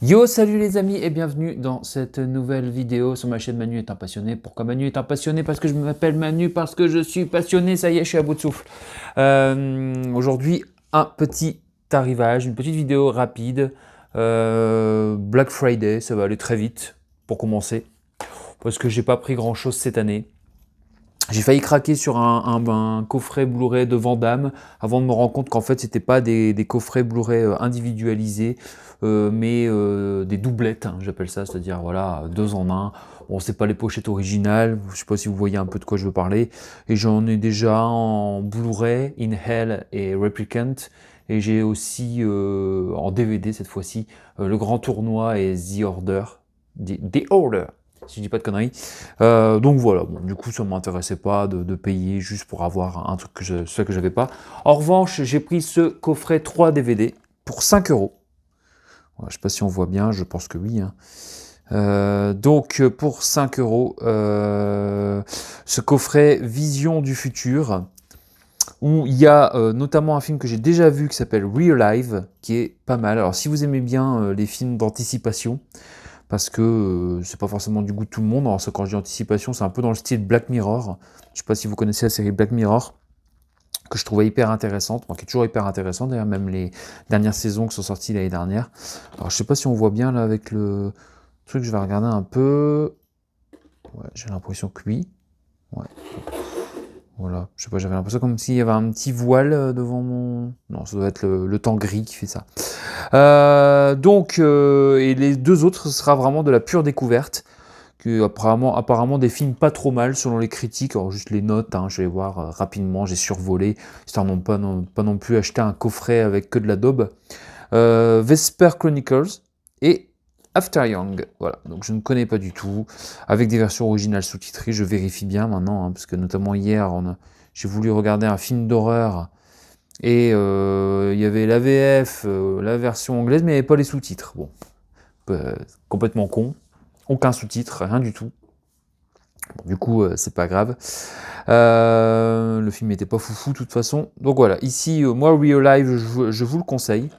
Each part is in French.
Yo, salut les amis et bienvenue dans cette nouvelle vidéo sur ma chaîne Manu est un passionné. Pourquoi Manu est un passionné? Parce que je m'appelle Manu, parce que je suis passionné, ça y est, je suis à bout de souffle. Aujourd'hui, un petit arrivage, une petite vidéo rapide. Black Friday, ça va aller très vite pour commencer, parce que j'ai pas pris grand chose cette année. J'ai failli craquer sur un coffret Blu-ray de Van Damme avant de me rendre compte qu'en fait c'était pas des coffrets Blu-ray individualisés, mais des doublettes, hein, j'appelle ça, c'est-à-dire voilà, deux en un. Bon, c'est pas les pochettes originales, je sais pas si vous voyez un peu de quoi je veux parler. Et j'en ai déjà en Blu-ray, In Hell et Replicant. Et j'ai aussi en DVD cette fois-ci Le Grand Tournoi et The Order. The Order, si je dis pas de conneries. Donc voilà, bon, du coup ça ne m'intéressait pas de payer juste pour avoir un truc que que j'avais pas. En revanche, j'ai pris ce coffret 3 DVD pour 5 euros. Voilà, je sais pas si on voit bien, je pense que oui, hein. Donc pour 5 euros, ce coffret Vision du futur, où il y a notamment un film que j'ai déjà vu qui s'appelle Real Life, qui est pas mal. Alors si vous aimez bien les films d'anticipation, parce que c'est pas forcément du goût de tout le monde. Alors ça, quand je dis anticipation, c'est un peu dans le style Black Mirror. Je sais pas si vous connaissez la série Black Mirror, que je trouvais hyper intéressante, qui est toujours hyper intéressante, d'ailleurs même les dernières saisons qui sont sorties l'année dernière. Alors je sais pas si on voit bien là avec le truc, je vais regarder un peu. Ouais, j'ai l'impression que oui. Ouais. Voilà, je sais pas, j'avais l'impression comme s'il y avait un petit voile devant mon... Non, ça doit être le temps gris qui fait ça. Et les deux autres, ce sera vraiment de la pure découverte. Que apparemment des films pas trop mal selon les critiques. Alors juste les notes, hein, je vais voir rapidement, j'ai survolé, histoire de pas non plus acheter un coffret avec que de la daube. Vesper Chronicles et After Young, voilà, donc je ne connais pas du tout, avec des versions originales sous-titrées, je vérifie bien maintenant, hein, parce que notamment hier, j'ai voulu regarder un film d'horreur, et il y avait la VF, la version anglaise, mais il n'y avait pas les sous-titres. Bon, complètement con, aucun sous-titre, rien du tout. Bon, du coup, c'est pas grave. Le film n'était pas foufou de toute façon. Donc voilà, ici, moi, Real Life, je vous le conseille.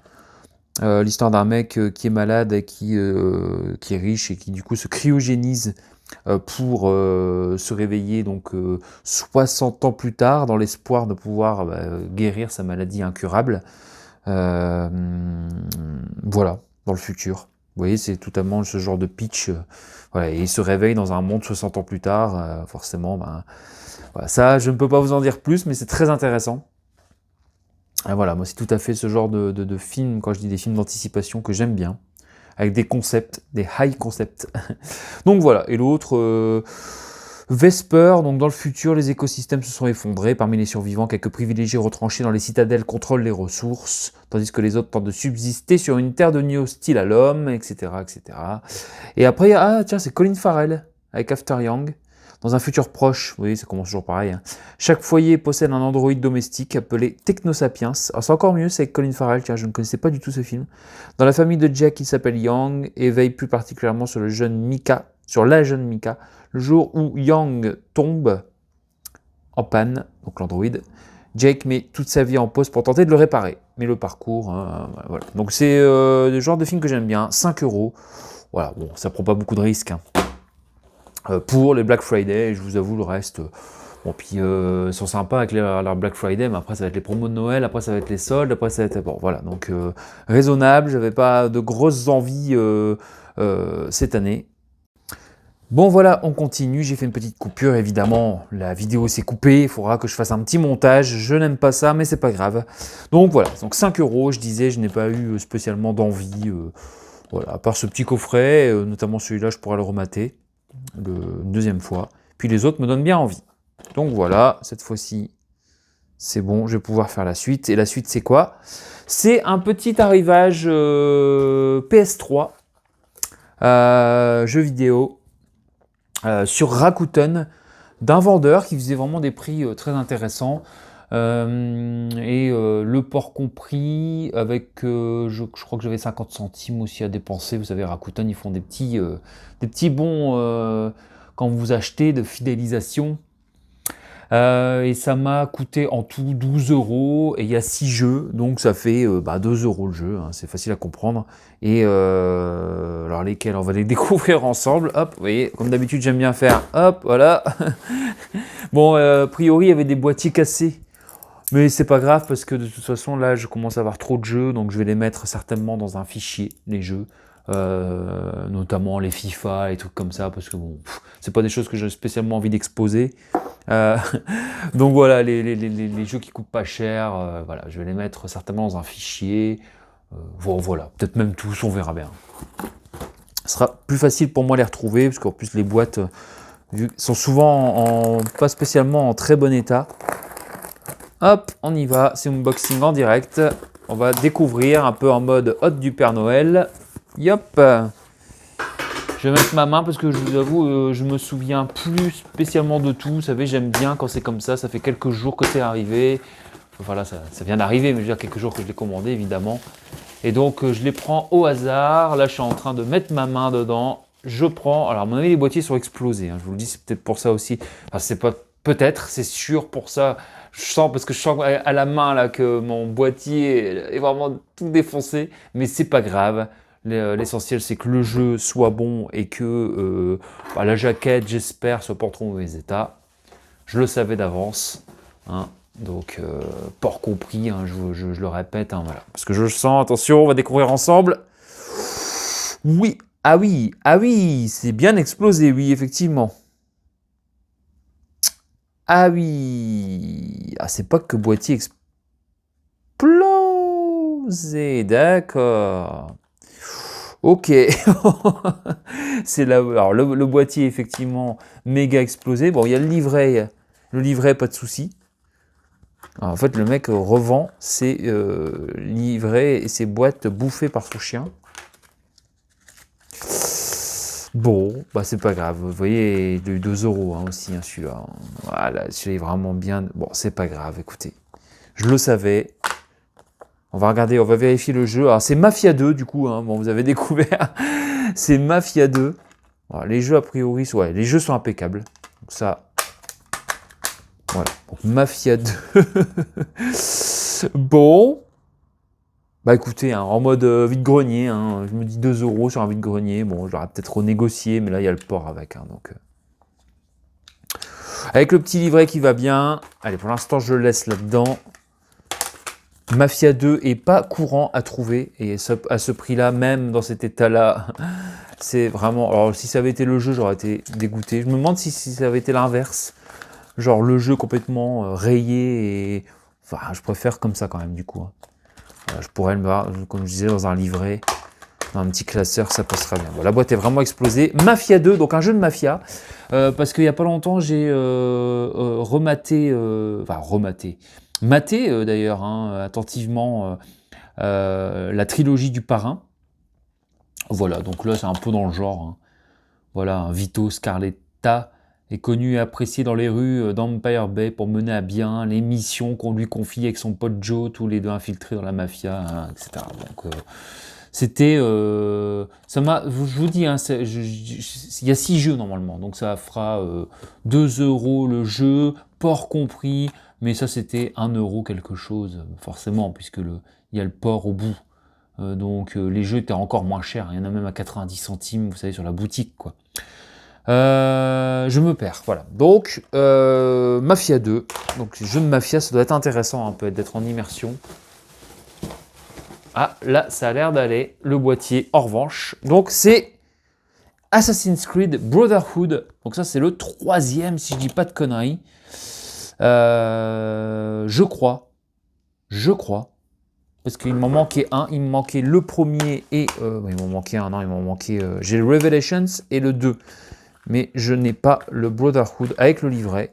L'histoire d'un mec qui est malade et qui est riche et qui du coup se cryogénise pour se réveiller donc 60 ans plus tard dans l'espoir de pouvoir guérir sa maladie incurable. Euh, voilà, dans le futur. Vous voyez, c'est totalement ce genre de pitch. Voilà, et il se réveille dans un monde 60 ans plus tard. Forcément, ben, voilà, ça, je ne peux pas vous en dire plus, mais c'est très intéressant. Et voilà, moi, c'est tout à fait ce genre de film, quand je dis des films d'anticipation, que j'aime bien, avec des concepts, des high concepts. Donc voilà, et l'autre, Vesper, donc dans le futur, les écosystèmes se sont effondrés. Parmi les survivants, quelques privilégiés retranchés dans les citadelles contrôlent les ressources, tandis que les autres tentent de subsister sur une terre devenue hostile à l'homme, etc., etc. Et après, ah tiens, c'est Colin Farrell, avec After Young. Dans un futur proche, oui, ça commence toujours pareil, hein. Chaque foyer possède un androïde domestique appelé Technosapiens. Alors c'est encore mieux, c'est avec Colin Farrell, car je ne connaissais pas du tout ce film. Dans la famille de Jack, il s'appelle Young et veille plus particulièrement sur le jeune Mika, sur la jeune Mika. Le jour où Young tombe en panne, donc l'androïde, Jake met toute sa vie en pause pour tenter de le réparer. Mais le parcours, hein, voilà. Donc c'est le genre de film que j'aime bien, 5 euros. Voilà, bon, ça prend pas beaucoup de risques, hein. Pour les Black Friday, je vous avoue le reste. Bon, puis ils sont sympas avec leur Black Friday, mais après ça va être les promos de Noël, après ça va être les soldes, après ça va être... Bon, voilà, donc raisonnable, j'avais pas de grosses envies cette année. Bon voilà, on continue, j'ai fait une petite coupure, évidemment, la vidéo s'est coupée, il faudra que je fasse un petit montage, je n'aime pas ça, mais c'est pas grave. Donc voilà, donc 5 euros, je disais, je n'ai pas eu spécialement d'envie, voilà, à part ce petit coffret, notamment celui-là, je pourrais le remater une deuxième fois, puis les autres me donnent bien envie. Donc voilà, cette fois-ci, c'est bon, je vais pouvoir faire la suite, et la suite c'est quoi? C'est un petit arrivage PS3, jeu vidéo, sur Rakuten, d'un vendeur qui faisait vraiment des prix très intéressants. Le port compris, avec, je crois que j'avais 50 centimes aussi à dépenser. Vous savez, Rakuten, ils font des petits bons quand vous achetez de fidélisation. Et ça m'a coûté en tout 12 € et il y a 6 jeux, donc ça fait 2 € le jeu, hein, c'est facile à comprendre. Et alors lesquels on va les découvrir ensemble. Hop, vous voyez, comme d'habitude j'aime bien faire. Hop, voilà. Bon, a priori il y avait des boîtiers cassés. Mais c'est pas grave parce que de toute façon là je commence à avoir trop de jeux, donc je vais les mettre certainement dans un fichier, les jeux. Notamment les FIFA et trucs comme ça, parce que bon, c'est pas des choses que j'ai spécialement envie d'exposer. Euh, donc voilà, les jeux qui coûtent pas cher, voilà, je vais les mettre certainement dans un fichier. Voilà, peut-être même tous, on verra bien. Ce sera plus facile pour moi de les retrouver, parce qu'en plus les boîtes sont souvent pas spécialement en très bon état. Hop, on y va, c'est unboxing en direct. On va découvrir un peu en mode hôte du Père Noël. Yop. Je vais mettre ma main parce que je vous avoue, je me souviens plus spécialement de tout. Vous savez, j'aime bien quand c'est comme ça fait quelques jours que c'est arrivé. Voilà, ça vient d'arriver, mais je veux dire quelques jours que je l'ai commandé, évidemment. Et donc, je les prends au hasard. Là, je suis en train de mettre ma main dedans. Je prends. Alors, à mon avis, les boîtiers sont explosés. Hein. Je vous le dis, c'est peut-être pour ça aussi. Enfin, c'est pas peut-être, c'est sûr pour ça. Je sens, parce que je sens à la main là, que mon boîtier est vraiment tout défoncé. Mais c'est pas grave. L'essentiel, c'est que le jeu soit bon et que la jaquette, j'espère, soit pas en trop mauvais état. Je le savais d'avance. Hein. Donc, port compris, hein, je le répète, hein, voilà. Parce que je le sens, attention, on va découvrir ensemble. Oui, ah oui, c'est bien explosé, oui, effectivement. Ah oui, ah c'est pas que boîtier explosé, d'accord. Ok, c'est là. Alors le boîtier effectivement méga explosé. Bon, il y a le livret pas de souci. En fait, le mec revend ses livrets et ses boîtes bouffées par son chien. Bon, bah c'est pas grave. Vous voyez, de 2 € hein, aussi, hein, celui-là. Voilà, celui-là est vraiment bien. Bon, c'est pas grave, écoutez. Je le savais. On va regarder, on va vérifier le jeu. Alors, c'est Mafia 2, du coup. Hein, bon, vous avez découvert. C'est Mafia 2. Alors, les jeux, a priori, ouais, les jeux sont impeccables. Donc ça, voilà. Donc, Mafia 2. Bon. Bah écoutez, hein, en mode vide-grenier, hein, je me dis 2 € sur un vide-grenier. Bon, j'aurais peut-être renégocié, mais là, il y a le port avec. Hein, donc, avec le petit livret qui va bien. Allez, pour l'instant, je le laisse là-dedans. Mafia 2 est pas courant à trouver. Et à ce prix-là, même dans cet état-là, c'est vraiment... Alors, si ça avait été le jeu, j'aurais été dégoûté. Je me demande si ça avait été l'inverse. Genre, le jeu complètement rayé et... Enfin, je préfère comme ça quand même, du coup. Hein. Je pourrais le voir, comme je disais, dans un livret, dans un petit classeur, ça passera bien. Bon, la boîte est vraiment explosée. Mafia 2, donc un jeu de mafia. Parce qu'il n'y a pas longtemps, j'ai maté d'ailleurs, hein, attentivement, la trilogie du Parrain. Voilà, donc là, c'est un peu dans le genre. Hein. Voilà, un Vito Scarletta est connu et apprécié dans les rues d'Empire Bay pour mener à bien les missions qu'on lui confie avec son pote Joe, tous les deux infiltrés dans la mafia, hein, etc. Donc, c'était... ça m'a... Je vous dis, hein, il y a 6 jeux normalement, donc ça fera 2 € le jeu, port compris, mais ça c'était 1 € quelque chose, forcément, puisque il y a le port au bout. Donc les jeux étaient encore moins chers, il y en a même à 90 centimes, vous savez, sur la boutique, quoi. Je me perds, voilà. Donc, Mafia 2. Donc, jeu de mafia, ça doit être intéressant, un peu d'être en immersion. Ah, là, ça a l'air d'aller. Le boîtier, en revanche. Donc, c'est Assassin's Creed Brotherhood. Donc, ça, c'est le 3e, si je dis pas de conneries. Je crois. Parce qu'il m'en manquait un. Il me manquait le premier et... il m'en manquait un, non, il m'en manquait... j'ai le Revelations et le 2. Mais je n'ai pas le Brotherhood avec le livret.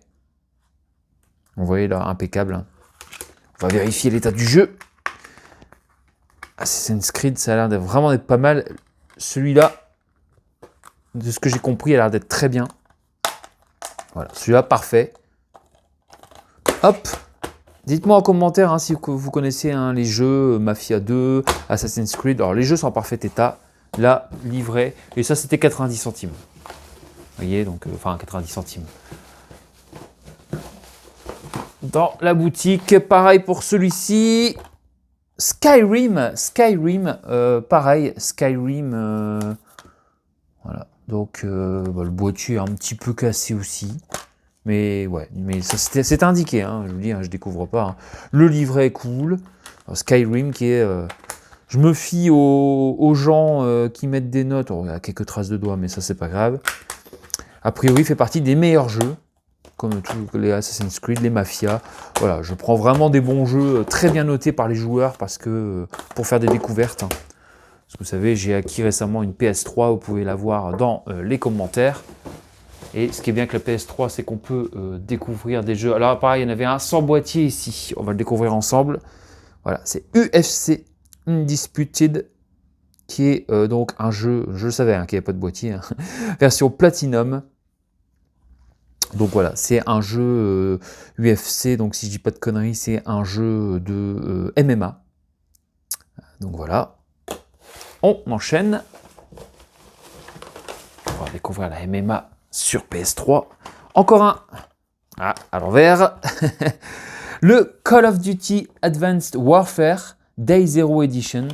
Vous voyez là, impeccable. Hein. On va vérifier l'état du jeu. Assassin's Creed, ça a l'air vraiment d'être pas mal. Celui-là, de ce que j'ai compris, a l'air d'être très bien. Voilà, celui-là, parfait. Hop. Dites-moi en commentaire hein, si vous connaissez hein, les jeux Mafia 2, Assassin's Creed. Alors, les jeux sont en parfait état. Là, livret. Et ça, c'était 90 centimes. Vous voyez, donc, enfin 90 centimes. dans la boutique. Pareil pour celui-ci. Skyrim, pareil, Skyrim, voilà. Donc le boîtier est un petit peu cassé aussi. Mais ouais, mais c'est indiqué, hein, je vous dis, hein, je découvre pas. Hein. Le livret est cool. Skyrim qui est... je me fie aux gens qui mettent des notes. Oh, il y a quelques traces de doigts, mais ça c'est pas grave. A priori, il fait partie des meilleurs jeux, comme tous les Assassin's Creed, les Mafia. Voilà, je prends vraiment des bons jeux très bien notés par les joueurs parce que pour faire des découvertes. Hein. Parce que vous savez, j'ai acquis récemment une PS3, vous pouvez la voir dans les commentaires. Et ce qui est bien avec la PS3, c'est qu'on peut découvrir des jeux. Alors pareil, il y en avait un sans boîtier ici. On va le découvrir ensemble. Voilà, c'est UFC Undisputed, qui est donc un jeu, je le savais, hein, qu'il n'y avait pas de boîtier, hein, version Platinum. Donc voilà, c'est un jeu UFC, donc si je dis pas de conneries, c'est un jeu de MMA. Donc voilà, on enchaîne. On va découvrir la MMA sur PS3. Encore un, à l'envers. Le Call of Duty Advanced Warfare Day Zero Edition.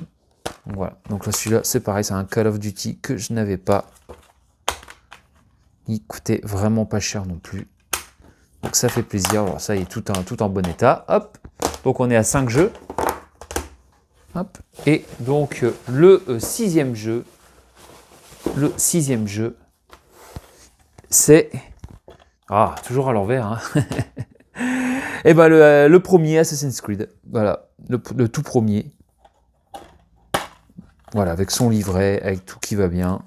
Voilà, donc là celui-là c'est pareil, c'est un Call of Duty que je n'avais pas. Il coûtait vraiment pas cher non plus. Donc ça fait plaisir, voilà, ça il est tout en bon état. Hop, donc on est à 5 jeux. Hop, et donc le sixième jeu, c'est... Ah, toujours à l'envers, hein. Et ben le premier Assassin's Creed, voilà, le tout premier. Voilà, avec son livret, avec tout qui va bien.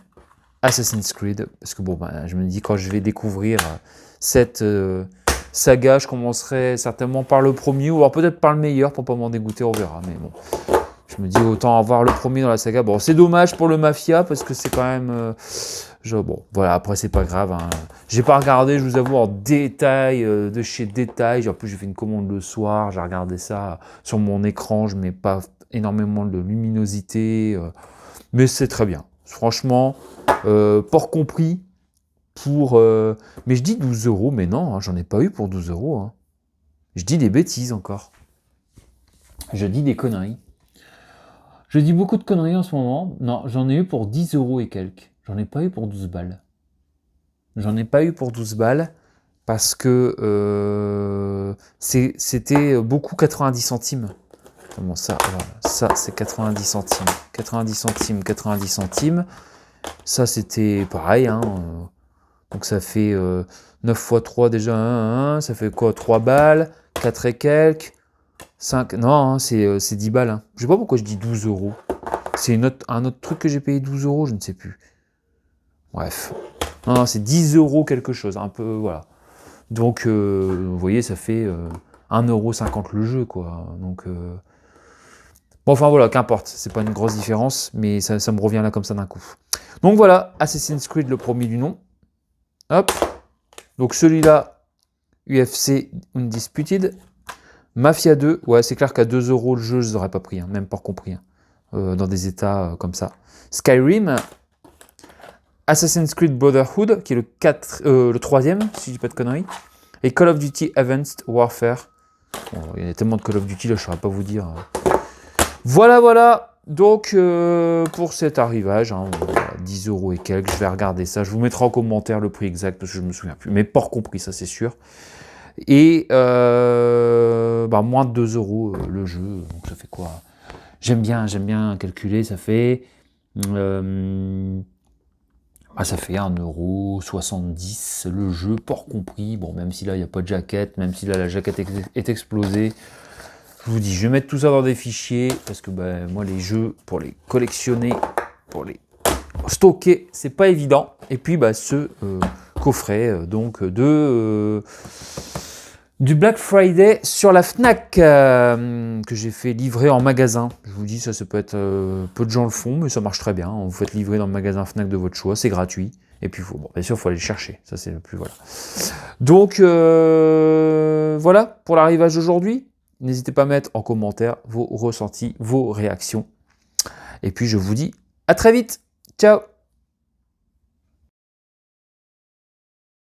Assassin's Creed, parce que bon, ben, je me dis quand je vais découvrir cette saga, je commencerai certainement par le premier, ou alors peut-être par le meilleur pour pas m'en dégoûter, on verra. Mais bon, je me dis autant avoir le premier dans la saga. Bon, c'est dommage pour le Mafia parce que c'est quand même, bon, voilà. Après c'est pas grave. Hein. J'ai pas regardé, je vous avoue, en détail de chez détail. En plus, j'ai fait une commande le soir, j'ai regardé ça sur mon écran, je mets pas énormément de luminosité, mais c'est très bien. Franchement, port compris, pour... mais je dis 12 €, mais non, hein, j'en ai pas eu pour 12 €. Hein. Je dis des bêtises encore. Je dis des conneries. Je dis beaucoup de conneries en ce moment. Non, j'en ai eu pour 10 € et quelques. J'en ai pas eu pour 12 balles. J'en ai pas eu pour 12 balles parce que c'était beaucoup 90 centimes. Comment ça? Voilà. Ça, c'est 90 centimes. 90 centimes, 90 centimes. Ça, c'était pareil. Hein. Donc, ça fait 9 fois 3 déjà. 1, ça fait quoi? 3 balles, 4 et quelques. 5. Non, hein, c'est 10 balles. Hein. Je sais pas pourquoi je dis 12 €. C'est un autre truc que j'ai payé 12 €, je ne sais plus. Bref. Non, c'est 10 € quelque chose. Un peu, voilà. Donc, vous voyez, ça fait 1,50 € le jeu, quoi. Donc, bon, enfin voilà, qu'importe, c'est pas une grosse différence, mais ça me revient là comme ça d'un coup. Donc voilà, Assassin's Creed, le premier du nom. Hop. Donc celui-là, UFC Undisputed. Mafia 2, ouais, c'est clair qu'à 2 € le jeu, je les aurais pas pris, hein, même pas compris, hein, dans des états comme ça. Skyrim. Assassin's Creed Brotherhood, qui est le troisième, si je dis pas de conneries. Et Call of Duty Advanced Warfare. Bon, il y a tellement de Call of Duty, là, je ne saurais pas vous dire. Voilà, voilà. Donc, pour cet arrivage, hein, 10 € et quelques, je vais regarder ça. Je vous mettrai en commentaire le prix exact, parce que je ne me souviens plus. Mais port compris, ça, c'est sûr. Et moins de 2 € le jeu. Donc, ça fait quoi? J'aime bien calculer. Ça fait... ça fait 1,70 € le jeu, port compris. Bon, même si là, il n'y a pas de jaquette, même si là, la jaquette est explosée. Je vous dis, je vais mettre tout ça dans des fichiers, parce que moi, les jeux, pour les collectionner, pour les stocker, c'est pas évident. Et puis, ce coffret, donc, du Black Friday sur la Fnac, que j'ai fait livrer en magasin. Je vous dis, ça peut être... peu de gens le font, mais ça marche très bien. Vous faites livrer dans le magasin Fnac de votre choix, c'est gratuit. Et puis, bien sûr, il faut aller le chercher. Ça, c'est le plus... Voilà. Donc, voilà pour l'arrivage d'aujourd'hui. N'hésitez pas à mettre en commentaire vos ressentis, vos réactions. Et puis, je vous dis à très vite. Ciao!